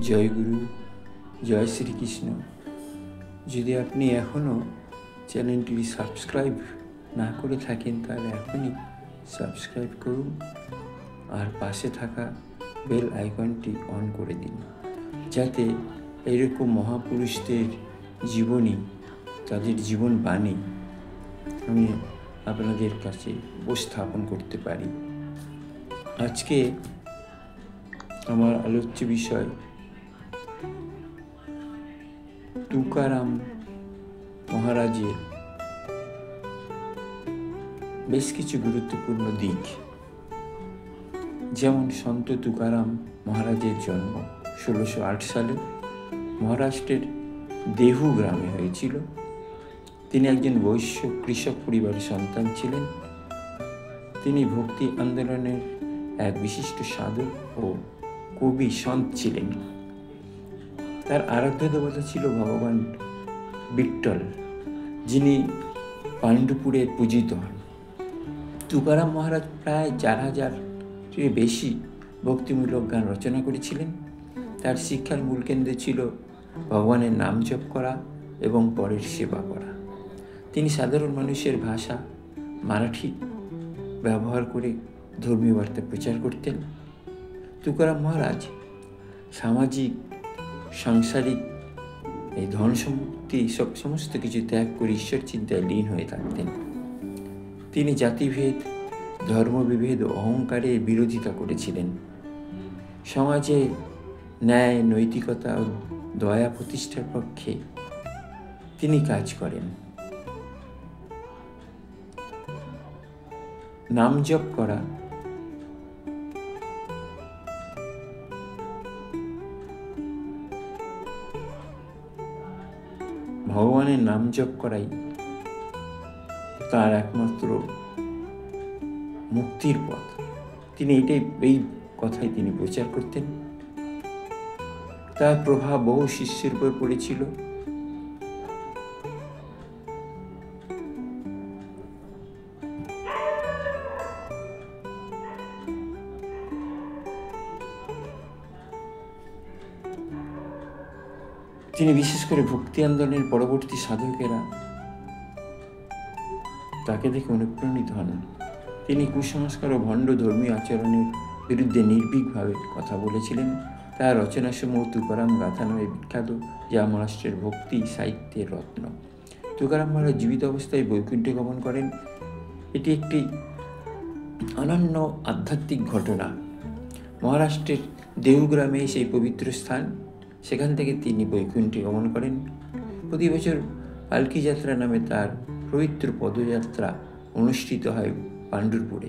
জয় গুরু, জয় শ্রীকৃষ্ণ। যদি আপনি এখনও চ্যানেলটি সাবস্ক্রাইব না করে থাকেন তাহলে এখনই সাবস্ক্রাইব করুন আর পাশে থাকা বেল আইকনটি অন করে দিন, যাতে এরকম মহাপুরুষদের জীবনী, তাদের জীবন বাণী আমি আপনাদের কাছে উপস্থাপন করতে পারি। আজকে আমার আলোচ্য বিষয় তুকারাম মহারাজের বেশ কিছু গুরুত্বপূর্ণ দিক। যেমন সন্ত তুকারাম মহারাজের জন্ম 1608 সালে মহারাষ্ট্রের দেহু গ্রামে হয়েছিল। তিনি একজন বৈশ্য কৃষক পরিবারের সন্তান ছিলেন। তিনি ভক্তি আন্দোলনের এক বিশিষ্ট সাধক ও কবি সন্ত ছিলেন। তার আরাধ্য দেবতা ছিল ভগবান বিট্টল, যিনি পাণ্ডুপুরে পূজিত হন। তুকারাম মহারাজ প্রায় 4000-এর বেশি ভক্তিমূলক গান রচনা করেছিলেন। তার শিক্ষার মূল কেন্দ্র ছিল ভগবানের নাম জপ করা এবং পরের সেবা করা। তিনি সাধারণ মানুষের ভাষা মারাঠি ব্যবহার করে ধর্মীয় বার্তা প্রচার করতেন। তুকারাম মহারাজ সামাজিক, সাংসারিক, এই ধন সম্পত্তি সমস্ত কিছু ত্যাগ করে ঈশ্বর চিন্তায় লীন হয়ে থাকতেন। তিনি জাতিভেদ, ধর্মবিভেদ ও অহংকারের বিরোধিতা করেছিলেন। সমাজে ন্যায়, নৈতিকতা ও দয়া প্রতিষ্ঠার পক্ষে তিনি কাজ করেন। নাম জপ করা ভগবানের নাম জপ করাই তার একমাত্র মুক্তির পথ। তিনি এই কথাই তিনি প্রচার করতেন। তার প্রভাব বহু শিষ্যের উপর পড়েছিল। তিনি বিশেষ করে ভক্তি আন্দোলনের পরবর্তী সাধকেরা তাকে দেখে অনুপ্রাণিত হন। তিনি কুসংস্কার ও ভণ্ড ধর্মীয় আচরণের বিরুদ্ধে নির্ভীকভাবে কথা বলেছিলেন। তার রচনাসমূহ তুকারাম গাথা নামে বিখ্যাত, যা মহারাষ্ট্রের ভক্তি সাহিত্যের রত্ন। তুকারাম মহারাজ জীবিত অবস্থায় বৈকুণ্ঠে গমন করেন। এটি একটি অনন্য আধ্যাত্মিক ঘটনা। মহারাষ্ট্রের দেহু গ্রামে সেই পবিত্র স্থান, সেখান থেকে তিনি বৈকুণ্ঠে গমন করেন। প্রতি বছর পালকি যাত্রা নামে তার পবিত্র পদযাত্রা অনুষ্ঠিত হয় পাণ্ডুরপুরে।